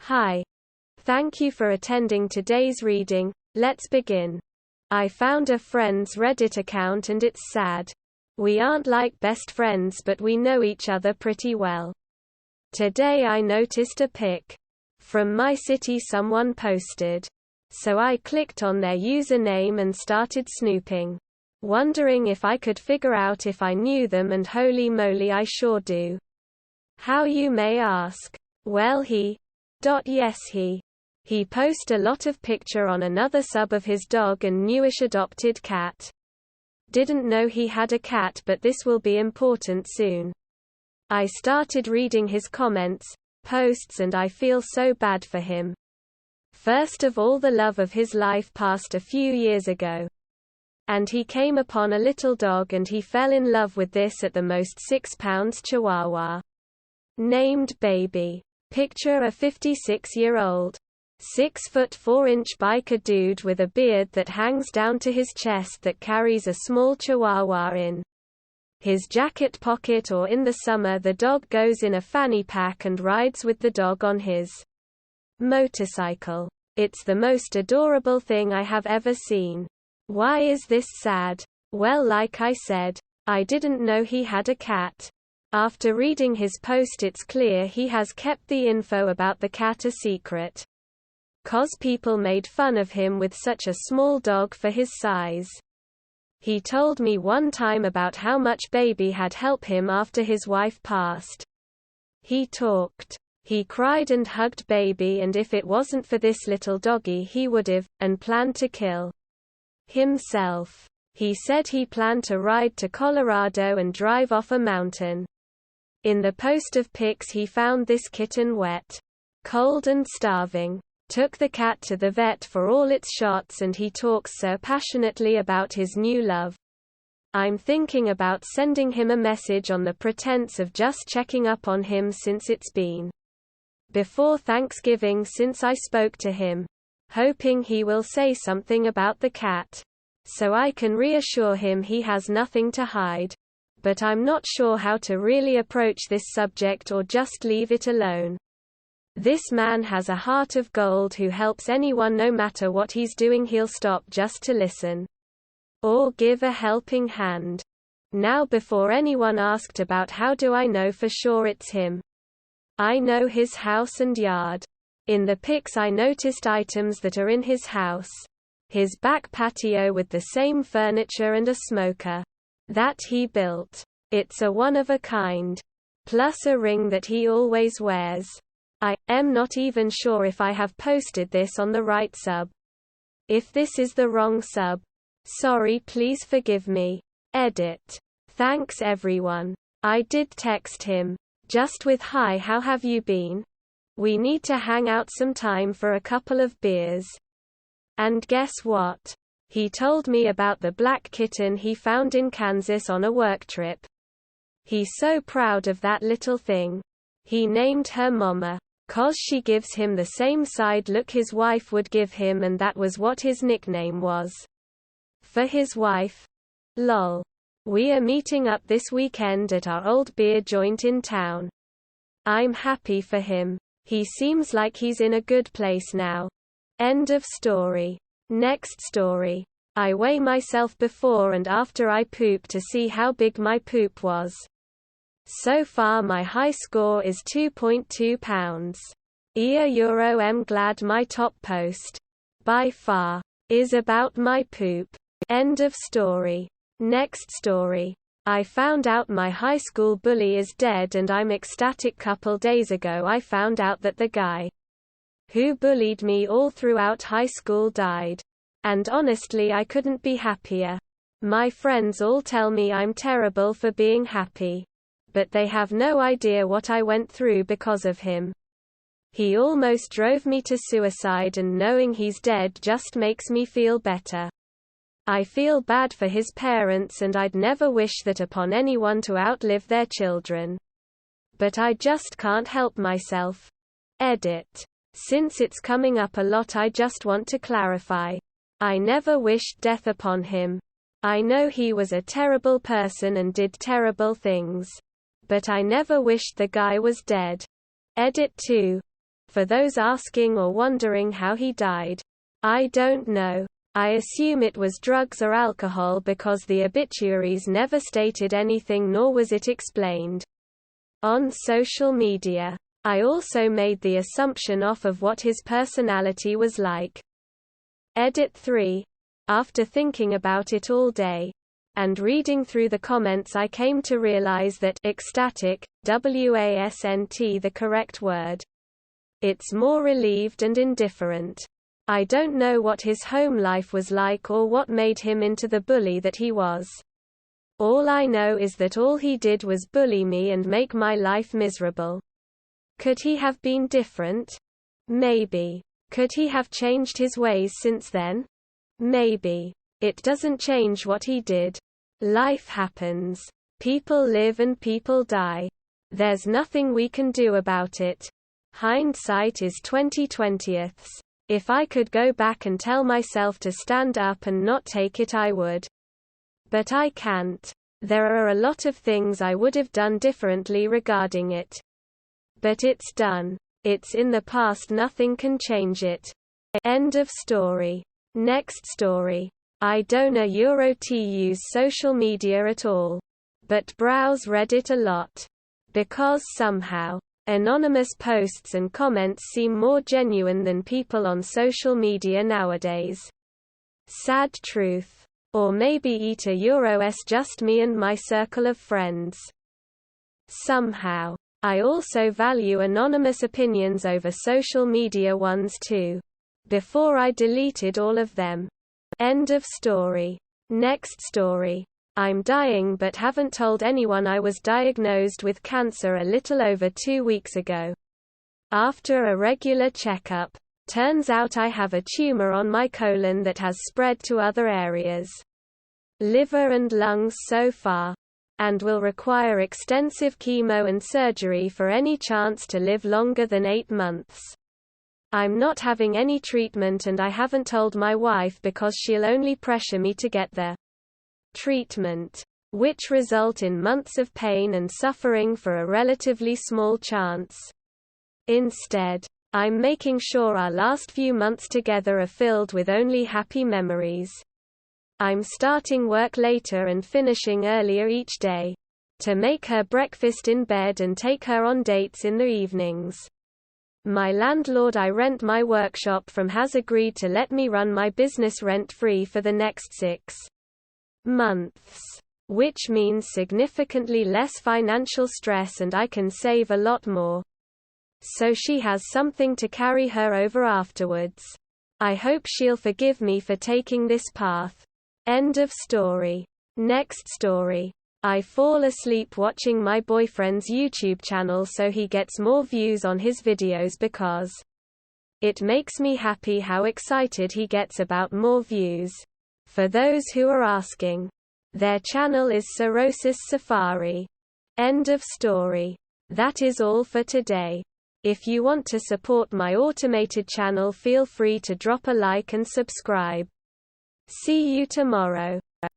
Hi. Thank you for attending today's reading. Let's begin. I found a friend's Reddit account and it's sad. We aren't like best friends, but we know each other pretty well. Today I noticed a pic from my city someone posted. So I clicked on their username and started snooping, wondering if I could figure out if I knew them, and holy moly, I sure do. How, you may ask? Well, yes, he post a lot of picture on another sub of his dog and newish adopted cat. Didn't know he had a cat, but this will be important soon. I started reading his comments, posts, and I feel so bad for him. First of all, the love of his life passed a few years ago. And he came upon a little dog and he fell in love with this at the most 6-pound Chihuahua. Named Baby. Picture a 56-year-old, 6'4" biker dude with a beard that hangs down to his chest that carries a small Chihuahua in his jacket pocket, or in the summer the dog goes in a fanny pack and rides with the dog on his motorcycle. It's the most adorable thing I have ever seen. Why is this sad? Well, like I said, I didn't know he had a cat. After reading his post, it's clear he has kept the info about the cat a secret. 'Cause people made fun of him with such a small dog for his size. He told me one time about how much Baby had helped him after his wife passed. He talked. He cried and hugged Baby, and if it wasn't for this little doggy he would've, and planned to kill himself. He said he planned to ride to Colorado and drive off a mountain. In the post of pics he found this kitten wet, cold and starving. Took the cat to the vet for all its shots, and he talks so passionately about his new love. I'm thinking about sending him a message on the pretense of just checking up on him, since it's been before Thanksgiving since I spoke to him, hoping he will say something about the cat, so I can reassure him he has nothing to hide. But I'm not sure how to really approach this subject or just leave it alone. This man has a heart of gold who helps anyone no matter what he's doing. He'll stop just to listen or give a helping hand. Now, before anyone asked about how do I know for sure it's him, I know his house and yard. In the pics I noticed items that are in his house. His back patio with the same furniture and a smoker that he built. It's a one-of-a-kind. Plus a ring that he always wears. I am not even sure if I have posted this on the right sub. If this is the wrong sub, sorry, please forgive me. Edit. Thanks everyone. I did text him. Just with hi, how have you been? We need to hang out sometime for a couple of beers. And guess what? He told me about the black kitten he found in Kansas on a work trip. He's so proud of that little thing. He named her Mama, 'cause she gives him the same side look his wife would give him, and that was what his nickname was for his wife. Lol. We are meeting up this weekend at our old beer joint in town. I'm happy for him. He seems like he's in a good place now. End of story. Next story. I weigh myself before and after I poop to see how big my poop was. So far my high score is 2.2 pounds. Euro am glad my top post, by far, is about my poop. End of story. Next story. I found out my high school bully is dead and I'm ecstatic. Couple days ago I found out that the guy who bullied me all throughout high school died. And honestly, I couldn't be happier. My friends all tell me I'm terrible for being happy. But they have no idea what I went through because of him. He almost drove me to suicide, and knowing he's dead just makes me feel better. I feel bad for his parents, and I'd never wish that upon anyone to outlive their children. But I just can't help myself. Edit. Since it's coming up a lot, I just want to clarify. I never wished death upon him. I know he was a terrible person and did terrible things. But I never wished the guy was dead. Edit 2. For those asking or wondering how he died, I don't know. I assume it was drugs or alcohol because the obituaries never stated anything, nor was it explained on social media. I also made the assumption off of what his personality was like. Edit 3. After thinking about it all day and reading through the comments, I came to realize that ecstatic, wasn't the correct word. It's more relieved and indifferent. I don't know what his home life was like or what made him into the bully that he was. All I know is that all he did was bully me and make my life miserable. Could he have been different? Maybe. Could he have changed his ways since then? Maybe. It doesn't change what he did. Life happens. People live and people die. There's nothing we can do about it. Hindsight is 20/20. If I could go back and tell myself to stand up and not take it, I would. But I can't. There are a lot of things I would have done differently regarding it. But it's done. It's in the past, nothing can change it. End of story. Next story. I don't use social media at all. But browse Reddit a lot. Because somehow, anonymous posts and comments seem more genuine than people on social media nowadays. Sad truth. Or maybe it's just me and my circle of friends. Somehow. I also value anonymous opinions over social media ones too. Before I deleted all of them. End of story. Next story. I'm dying but haven't told anyone. I was diagnosed with cancer a little over 2 weeks ago. After a regular checkup, turns out I have a tumor on my colon that has spread to other areas. Liver and lungs so far. And will require extensive chemo and surgery for any chance to live longer than 8 months. I'm not having any treatment and I haven't told my wife because she'll only pressure me to get the treatment, which result in months of pain and suffering for a relatively small chance. Instead, I'm making sure our last few months together are filled with only happy memories. I'm starting work later and finishing earlier each day. To make her breakfast in bed and take her on dates in the evenings. My landlord I rent my workshop from has agreed to let me run my business rent-free for the next 6 months. Which means significantly less financial stress and I can save a lot more. So she has something to carry her over afterwards. I hope she'll forgive me for taking this path. End of story. Next story. I fall asleep watching my boyfriend's YouTube channel so he gets more views on his videos because it makes me happy how excited he gets about more views. For those who are asking, their channel is Cirrhosis Safari. End of story. That is all for today. If you want to support my automated channel, feel free to drop a like and subscribe. See you tomorrow.